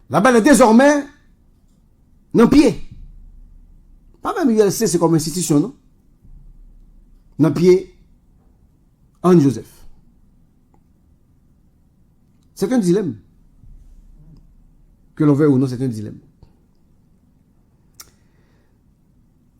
La balle est désormais dans le pied. Pas même ULC, c'est comme institution, non? Dans le pied, Anne Joseph. C'est un dilemme. Que l'on veuille ou non, c'est un dilemme.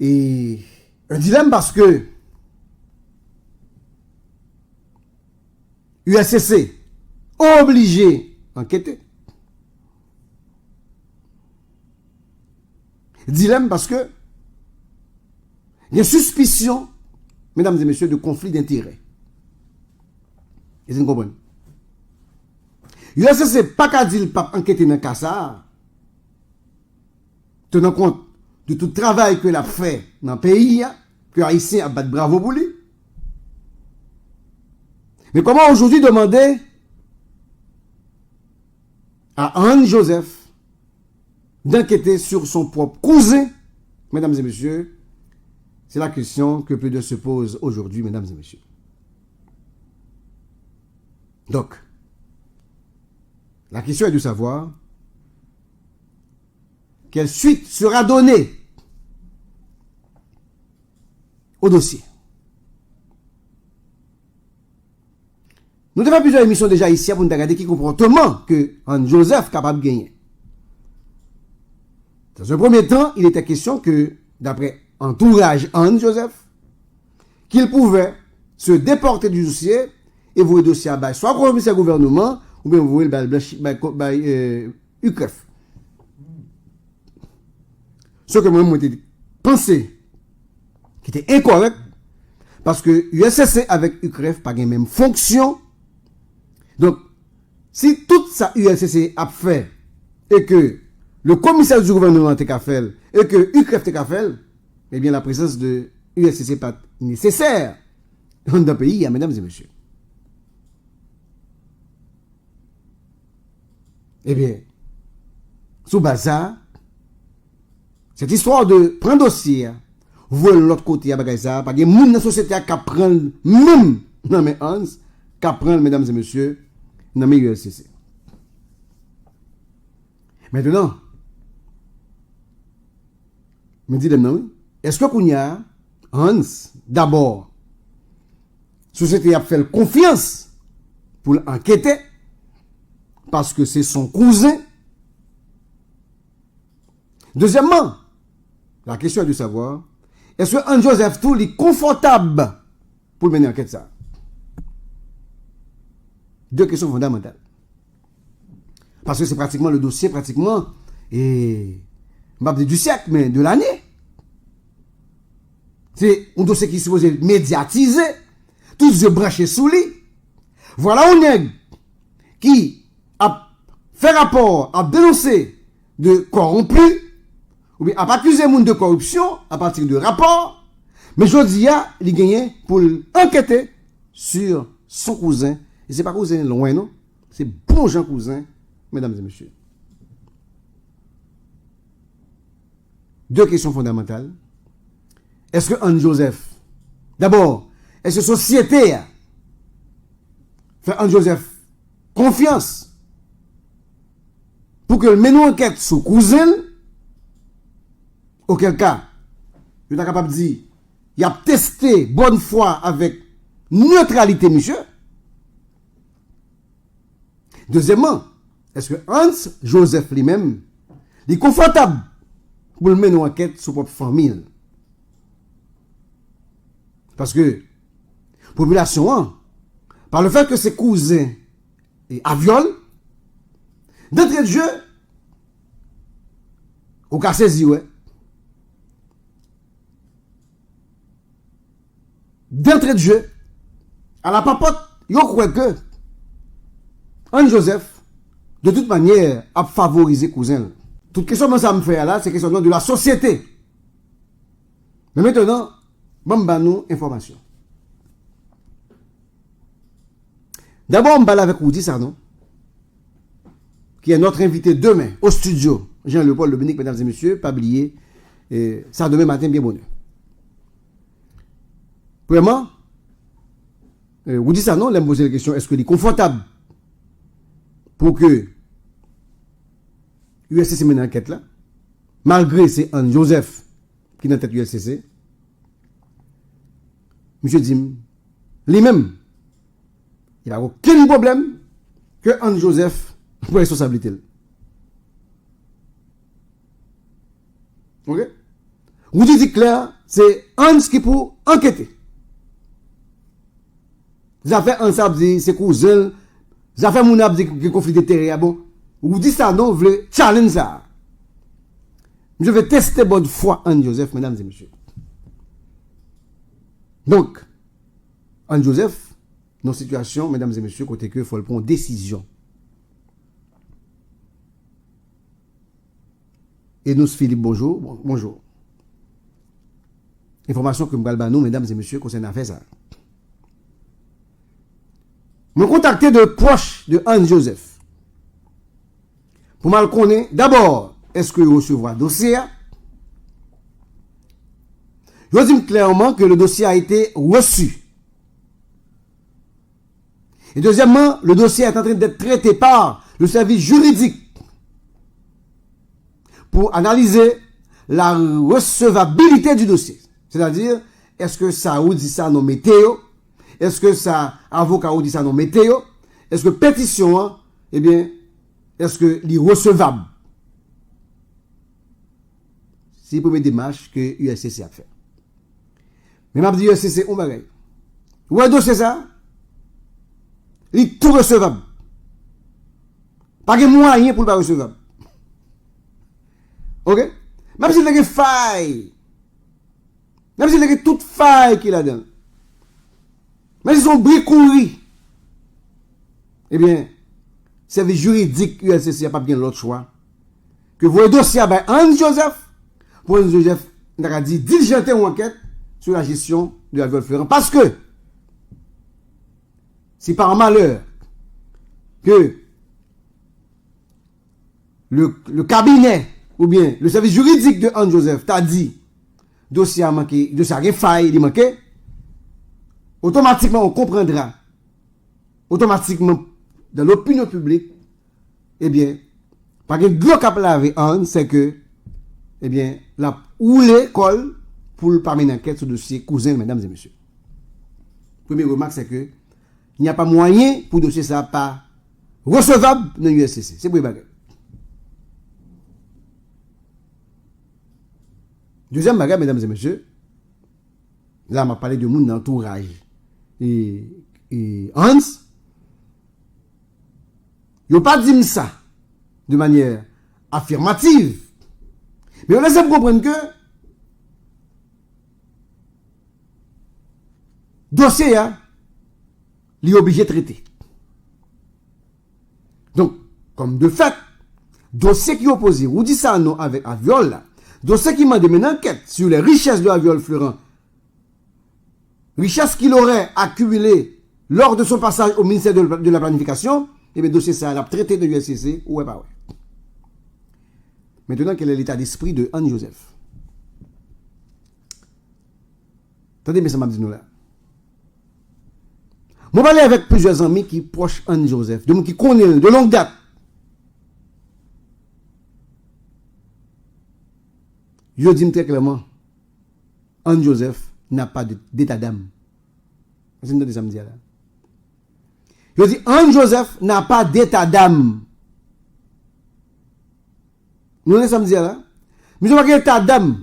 Et un dilemme parce que USCC obligé d'enquêter. Dilemme parce que il y a suspicion, mesdames et messieurs, de conflit d'intérêts. Et vous comprenez? USCC pas qu'à dire pas enquêter dans le cas ça, tenant compte de tout le travail que l'a fait dans le pays, que Haïtien a battu bravo pour lui. Mais comment aujourd'hui demander à Anne Joseph d'enquêter sur son propre cousin? Mesdames et messieurs, c'est la question que peu de se posent aujourd'hui, mesdames et messieurs. Donc, la question est de savoir quelle suite sera donnée au dossier. Nous avons plusieurs émissions déjà ici pour nous regarder qui comportement que Anne Joseph est capable de gagner. Dans un premier temps, il était question que, d'après entourage Anne Joseph, qu'il pouvait se déporter du dossier et vous le dossier à bail, soit au commissaire gouvernement, ou bien vous voyez le UCREF. Ce que moi, j'ai pensé qui était incorrect, parce que USCC avec UCREF pas la même fonction. Donc, si tout ça USCC a fait, et que le commissaire du gouvernement a fait, et que UCREF a fait, eh bien la présence de USCC n'est pas nécessaire dans le pays, mesdames et messieurs. Eh bien, sous bazar, cette histoire de prendre dossier, voir l'autre côté à Bagaïsa, parce que les gens dans la société qui prennent même dans mes hands, qui prennent, mesdames et messieurs, dans mes ULCC. Maintenant, me dit non, est-ce que Kounia, Hans, d'abord, société a fait confiance pour enquêter, parce que c'est son cousin. Deuxièmement, la question est de savoir, est-ce que Anne Joseph tout est confortable pour mener enquête ça? Deux questions fondamentales. Parce que c'est pratiquement le dossier, et du siècle, mais de l'année. C'est un dossier qui est supposé médiatiser, tous les yeux branchés sous lui. Voilà un nègre qui a fait rapport, a dénoncé de corrompus, ou bien a accusé les gens de corruption à partir de rapports, mais je dis, il a gagné pour enquêter sur son cousin. Et ce n'est pas cousin loin, non? C'est bon Jean cousin, mesdames et messieurs. Deux questions fondamentales. Est-ce que Anne Joseph, d'abord, est-ce que la société fait Anne Joseph confiance pour que le mène enquête sur cousin? Auquel cas, je suis capable de dire, il a testé bonne foi avec neutralité, monsieur. Deuxièmement, est-ce que Hans Joseph lui-même est confortable pour le mener une enquête sur propre famille? Parce que, population, par le fait que ses cousins à viol, d'entrée de jeu, au cas saisi, ouais. D'entrée de jeu, à la papote, yo croit que Anne Joseph, de toute manière, a favorisé cousin. Toute question que ça me fait là, c'est question de la société. Mais maintenant, bon, bah nous, information. D'abord, on va avec Woody Sarnon, qui est notre invité demain au studio. Jean-Léopold Lebenic, mesdames et messieurs, pas oublier, ça demain matin, bien bonheur. Premièrement, Woody Sarnon, il me poser la question, est-ce qu'il est confortable pour que USCC mène enquête là. Malgré c'est Anne Joseph qui est dans tête USCC. Monsieur dit, lui-même, il n'a aucun problème que Anne Joseph pour responsabilité. Ok? Vous dites clair, c'est Hans qui pour enquêter. Ça fait un sabdi, c'est cousin, ça fait mon abdi qui conflit de terrain. Bon, vous dites ça, non, vous voulez challenge ça. Je vais tester bonne foi Anne Joseph, mesdames et messieurs. Donc, Anne Joseph, dans cette situation, mesdames et messieurs, côté que il faut prendre décision. Et nous, Philippe, bonjour. Bonjour. Information que nous, mesdames et messieurs, concernant l'affaire ça. Me contacter de proche de Anne Joseph. Pour mal connaître, d'abord, est-ce que vous recevrez un dossier? Je dis clairement que le dossier a été reçu. Et deuxièmement, le dossier est en train d'être traité par le service juridique pour analyser la recevabilité du dossier. C'est-à-dire, est-ce que ça ou dit ça non météo? Est-ce que ça avocat ou dit ça non météo? Est-ce que pétition, eh bien, est-ce que est recevable? C'est la première démarche que l'USCC a fait. Mais m'a dit USCC, on va gagner. Ouais, dossier ça? Il est tout recevable. Pas de moyen pour le pas recevable. Ok? Même s'il y a des failles. Même s'il y a toutes failles qu'il a dedans. Même s'ils sont bricouri. Eh bien, service juridique USCC n'a pas bien l'autre choix. Que vous dossier à Anne Joseph. Pour Anne Joseph, on a dit diligenter une enquête sur la gestion de la viol Florent. Parce que, si par malheur, que le cabinet, ou bien le service juridique de Anne Joseph t'a dit, dossier a manqué, dossier a faille, il manqué, automatiquement on comprendra, automatiquement dans l'opinion publique, eh bien, par exemple, le cap lavé Anne, c'est que, eh bien, la ou l'école pour le parmi enquête sur le dossier cousin, mesdames et messieurs. Première remarque, c'est que il n'y a pas moyen pour dossier ça pas recevable dans l'USCC. C'est pour les deuxième bagage, mesdames et messieurs, là, on m'a parlé de mon entourage. Et Hans, il n'a pas dit ça de manière affirmative. Mais on laisse comprendre que dossier, il est obligé de traiter. Donc, comme de fait, dossier qui est opposé, ou dit ça non avec Aviol, là, dossier qui m'a demandé une enquête sur les richesses de Aviol Florent, richesses qu'il aurait accumulées lors de son passage au ministère de la Planification, et bien dossier ça, il a traité de l'USCC, ouais, pas ouais. Maintenant, quel est l'état d'esprit de Anne Joseph? Attendez, mais ça m'a dit nous là. Moi, je parle avec plusieurs amis qui proches Anne Joseph, de qui connaissent de longue date. Je dis très clairement, Anne Joseph n'a pas d'état d'âme. C'est une ça me dit là. Je dis, Anne Joseph n'a pas d'état d'âme. Nous sommes samedi là. Mais je vois qu'il y a état d'âme.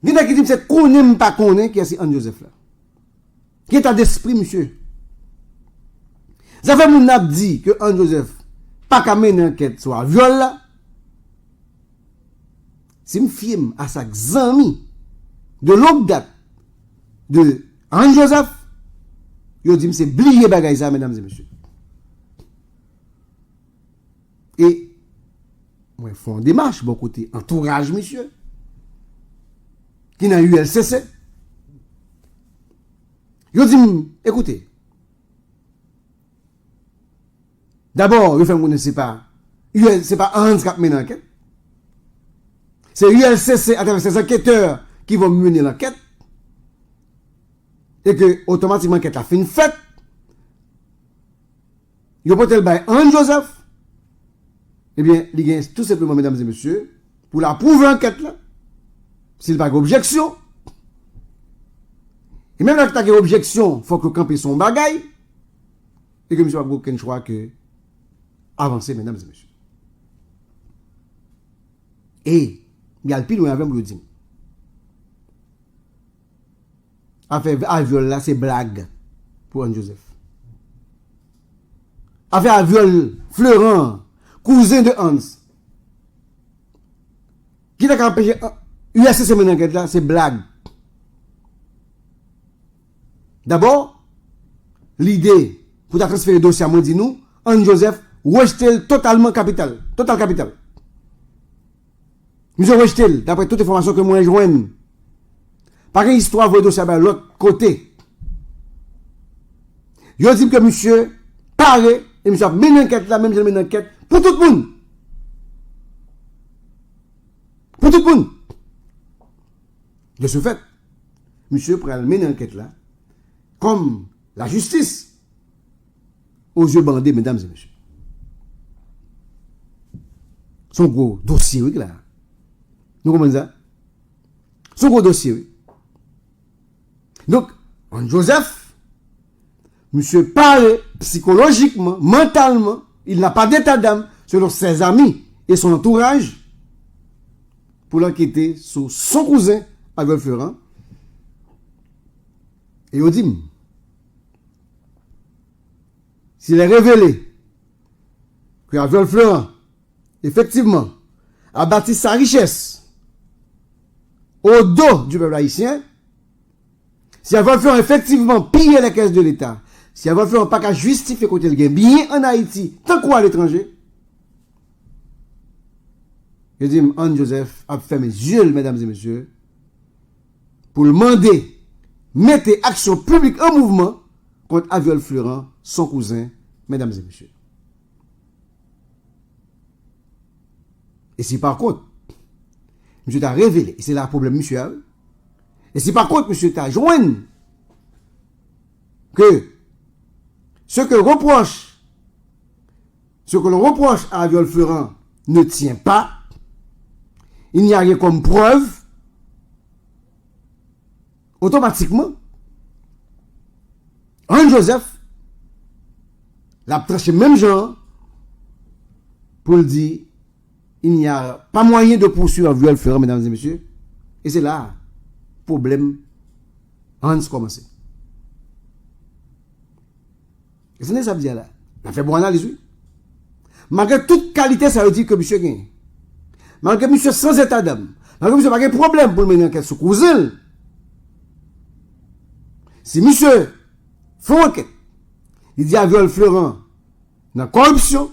Il y a qui dit c'est connaît pas connaît qui est Anne Joseph là. Qui est état d'esprit monsieur. Ça fait mon ap dit que Anne Joseph pas qu'à mener enquête sur un viol là. Si me film à sa amis de longue date de Anne Joseph, yo dit c'est blier bagay ça mesdames et messieurs. Et moi font démarche bon côté entourage monsieur qui n'a eu LCC. Yo dit écoutez. D'abord, je fais mon c'est pas Hans qui mène l'enquête. C'est ULCC à travers ces enquêteurs qui vont mener l'enquête. Et que automatiquement l'enquête a fait une fête. Yo peut-être Anne Joseph eh bien, il y a tout simplement, mesdames et messieurs, pour la prouver enquête là, s'il n'y a pas d'objection, et même là que tu as objection, il faut que camper son bagaille, et que monsieur n'a aucun choix que avancer, mesdames et messieurs. Et, il y a le pile où il y a le dire. Affaire à viol là, c'est blague pour Anne Joseph. Affaire à viol Florent, cousin de Hans, qui t'a empêché USC c'est une enquête là, c'est blague. D'abord, l'idée pour transférer le dossier à moi dit nous, Anne Joseph rejeté totalement capital, total capital. Monsieur rejeté d'après toute information que moi joigne. Par une histoire vous dossier à l'autre côté. Je dis que monsieur paré et monsieur a mené une enquête là, même j'ai mené une enquête pour tout le monde. Pour tout le monde. De ce fait, monsieur prend mener une enquête là, comme la justice, aux yeux bandés, mesdames et messieurs. Son gros dossier, oui, là. Nous comprenons ça? Son gros dossier, oui. Donc, en Joseph, monsieur parle psychologiquement, mentalement, il n'a pas d'état d'âme selon ses amis et son entourage pour l'enquêter sur son cousin, Aviol Florent. Et il dit, s'il est révélé que Aviol Florent, effectivement, a bâti sa richesse au dos du peuple haïtien, si Aviol Florent effectivement pillé les caisses de l'État, si Aviol Florent pas qu'à justifier côté le gain bien en Haïti, tant quoi à l'étranger, je dis, Anne Joseph a fait mes yeux, mesdames et messieurs, pour le demander, mettez action publique en mouvement contre Aviol Florent, son cousin, mesdames et messieurs. Et si par contre, monsieur t'a révélé, et c'est là le problème, monsieur, et si par contre, monsieur t'a joint que ce que l'on reproche à Aviol Florent ne tient pas, il n'y a rien comme preuve, automatiquement, Anne Joseph l'a tranché même genre pour le dire, il n'y a pas moyen de poursuivre Aviol Florent, mesdames et messieurs. Et c'est là, problème, Hans commence. Et ce n'est ça veut dire là. On a fait bonne analyse, oui. Malgré toute qualité, ça veut dire que monsieur gagne. Malgré monsieur sans état d'âme. Malgré monsieur pas de problème pour mener enquête sur cousin. Si monsieur fait enquête, il dit Aviol Florent dans la corruption,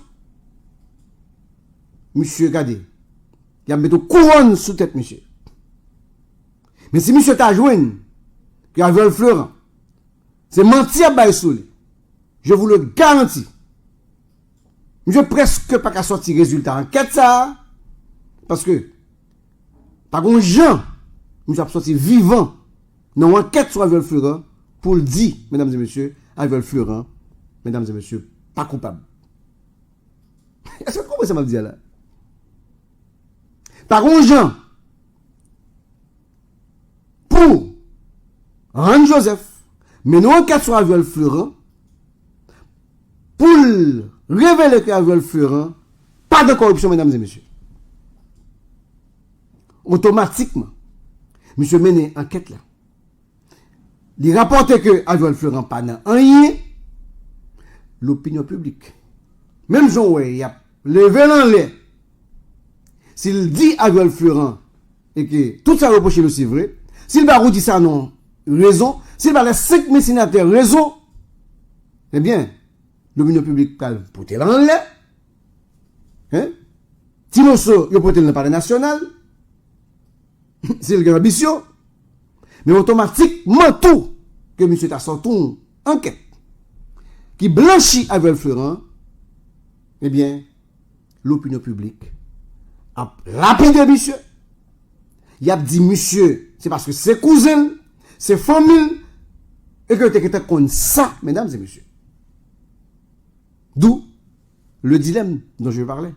monsieur, regardez, il a mis une couronne sous tête, monsieur. Mais si monsieur t'a joué, que Aviol Florent, c'est mentir à sous lui. Je vous le garantis. Monsieur presque pas qu'à sortir résultat enquête ça. Parce que, par contre, Jean, monsieur a sorti vivant dans l'enquête sur Aviol Florent pour le dire, mesdames et messieurs, Aviol Florent, mesdames et messieurs, pas coupable. Est-ce que vous comprenez ça m'a dit là? Par contre, Jean, pour Anne Joseph, mais nous enquête sur Aviol Florent, pour révéler que Aviol Florent, pas de corruption, mesdames et messieurs. Automatiquement, monsieur mène enquête là. Il rapporte que Aviol Florent pas dans rien, l'opinion publique. Même Jean ouais, il a levé l'enlève. S'il dit Aviol Florent et que tout ça reproché le c'est vrai, s'il va dit ça non raison, s'il va les 5 sénateurs raison, eh bien, l'opinion publique parle pour tel l'enlève. Hein? Timoso, il peut le parler national. C'est le grand ambition. Mais automatiquement tout que monsieur t'a sorti une enquête qui blanchit Aviol Florent, eh bien, l'opinion publique a lapidé monsieur. Il a dit monsieur, c'est parce que c'est cousin, c'est famille, et que tu es comme ça, mesdames et messieurs. D'où le dilemme dont je parlais.